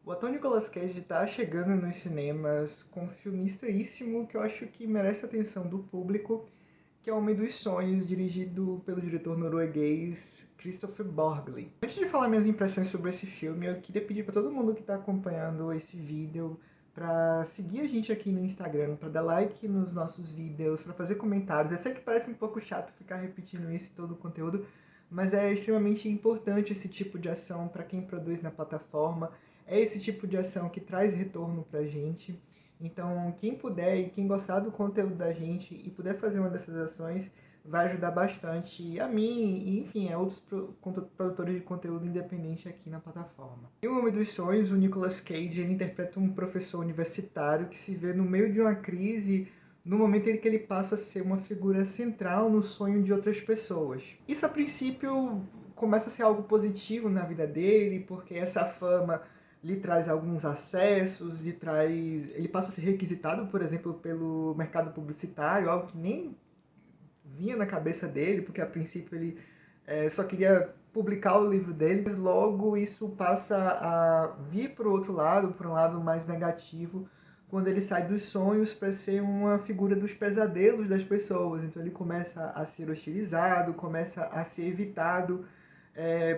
O ator Nicolas Cage está chegando nos cinemas com um filme estranhíssimo que eu acho que merece a atenção do público, que é O Homem dos Sonhos, dirigido pelo diretor norueguês Christopher Borgli. Antes de falar minhas impressões sobre esse filme, eu queria pedir para todo mundo que está acompanhando esse vídeo para seguir a gente aqui no Instagram, para dar like nos nossos vídeos, para fazer comentários. Eu sei que parece um pouco chato ficar repetindo isso em todo o conteúdo, mas é extremamente importante esse tipo de ação para quem produz na plataforma. É esse tipo de ação que traz retorno pra gente. Então, quem puder e quem gostar do conteúdo da gente e puder fazer uma dessas ações, vai ajudar bastante a mim e, enfim, a outros produtores de conteúdo independente aqui na plataforma. Em O Homem dos Sonhos, o Nicolas Cage ele interpreta um professor universitário que se vê no meio de uma crise no momento em que ele passa a ser uma figura central no sonho de outras pessoas. Isso, a princípio, começa a ser algo positivo na vida dele, porque essa fama lhe traz alguns acessos, ele passa a ser requisitado, por exemplo, pelo mercado publicitário, algo que nem vinha na cabeça dele, porque a princípio ele só queria publicar o livro dele, mas logo isso passa a vir para o outro lado, para um lado mais negativo, quando ele sai dos sonhos para ser uma figura dos pesadelos das pessoas. Então ele começa a ser hostilizado, começa a ser evitado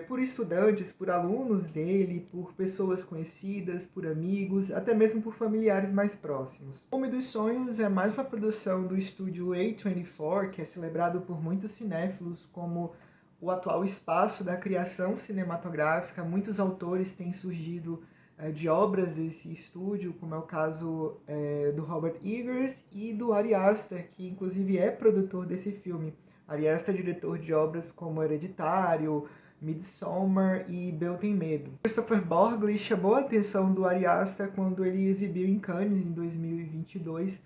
por estudantes, por alunos dele, por pessoas conhecidas, por amigos, até mesmo por familiares mais próximos. O Homem dos Sonhos é mais uma produção do estúdio A24, que é celebrado por muitos cinéfilos como o atual espaço da criação cinematográfica. Muitos autores têm surgido de obras desse estúdio, como é o caso do Robert Eggers e do Ari Aster, que inclusive é produtor desse filme. Ari Aster é diretor de obras como Hereditário, Midsommar e Bel Tem Medo. Christopher Borgli chamou a atenção do Ari Aster quando ele exibiu em Cannes, em 2022,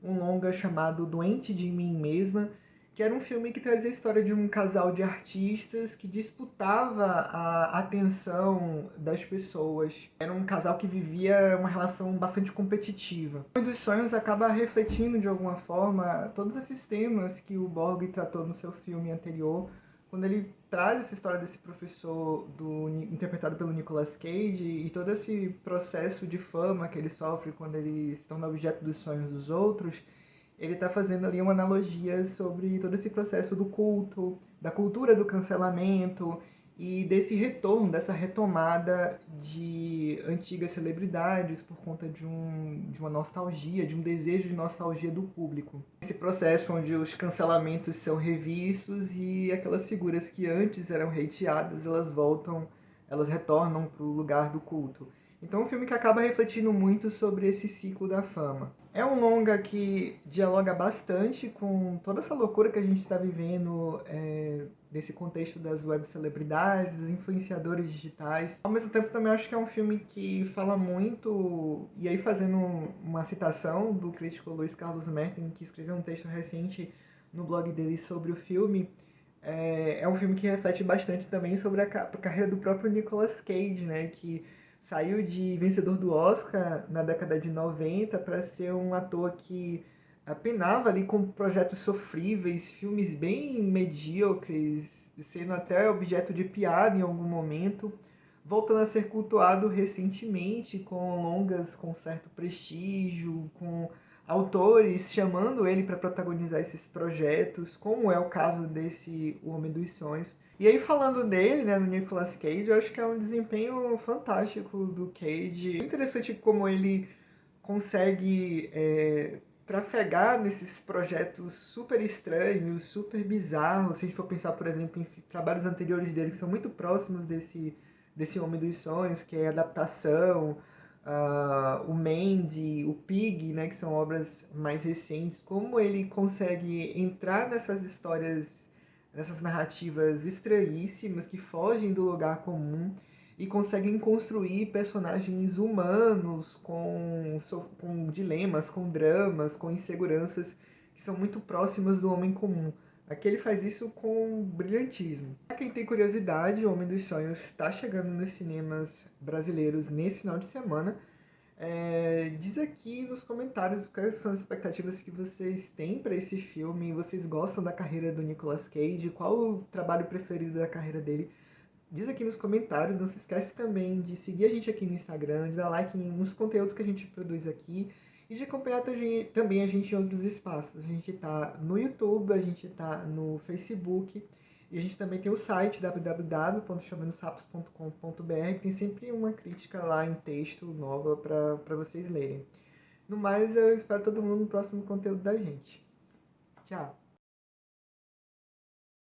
um longa chamado Doente de Mim Mesma, que era um filme que trazia a história de um casal de artistas que disputava a atenção das pessoas. Era um casal que vivia uma relação bastante competitiva. O Homem dos Sonhos acaba refletindo de alguma forma todos esses temas que o Borgli tratou no seu filme anterior, quando ele traz essa história desse professor interpretado pelo Nicolas Cage e todo esse processo de fama que ele sofre quando ele se torna objeto dos sonhos dos outros. Ele está fazendo ali uma analogia sobre todo esse processo do culto, da cultura do cancelamento e desse retorno, dessa retomada de antigas celebridades por conta de uma nostalgia, de um desejo de nostalgia do público. Esse processo onde os cancelamentos são revistos e aquelas figuras que antes eram hateadas, elas retornam para o lugar do culto. Então é um filme que acaba refletindo muito sobre esse ciclo da fama. É um longa que dialoga bastante com toda essa loucura que a gente está vivendo nesse contexto das web celebridades, dos influenciadores digitais. Ao mesmo tempo também acho que é um filme que fala muito, e aí fazendo uma citação do crítico Luiz Carlos Merten, que escreveu um texto recente no blog dele sobre o filme, é um filme que reflete bastante também sobre a carreira do próprio Nicolas Cage, né, que saiu de vencedor do Oscar na década de 90 para ser um ator que penava ali com projetos sofríveis, filmes bem medíocres, sendo até objeto de piada em algum momento, voltando a ser cultuado recentemente com longas com certo prestígio, com autores chamando ele para protagonizar esses projetos, como é o caso desse O Homem dos Sonhos. E aí, falando dele, né, no Nicolas Cage, eu acho que é um desempenho fantástico do Cage. É interessante como ele consegue trafegar nesses projetos super estranhos, super bizarros. Se a gente for pensar, por exemplo, em trabalhos anteriores dele que são muito próximos desse Homem dos Sonhos, que é a adaptação, o Mandy, o Pig, né, que são obras mais recentes. Como ele consegue entrar nessas histórias, nessas narrativas estranhíssimas que fogem do lugar comum e conseguem construir personagens humanos com dilemas, com dramas, com inseguranças que são muito próximas do homem comum. Aqui ele faz isso com brilhantismo. Para quem tem curiosidade, O Homem dos Sonhos está chegando nos cinemas brasileiros nesse final de semana. Diz aqui nos comentários quais são as expectativas que vocês têm para esse filme. Vocês gostam da carreira do Nicolas Cage? Qual o trabalho preferido da carreira dele? diz aqui nos comentários. Não se esquece também de seguir a gente aqui no Instagram, de dar like nos conteúdos que a gente produz aqui e de acompanhar também a gente em outros espaços. A gente tá no YouTube, a gente tá no Facebook e a gente também tem o site www.chamandosapos.com.br. Tem sempre uma crítica lá em texto nova para vocês lerem. No mais, eu espero todo mundo no próximo conteúdo da gente. Tchau!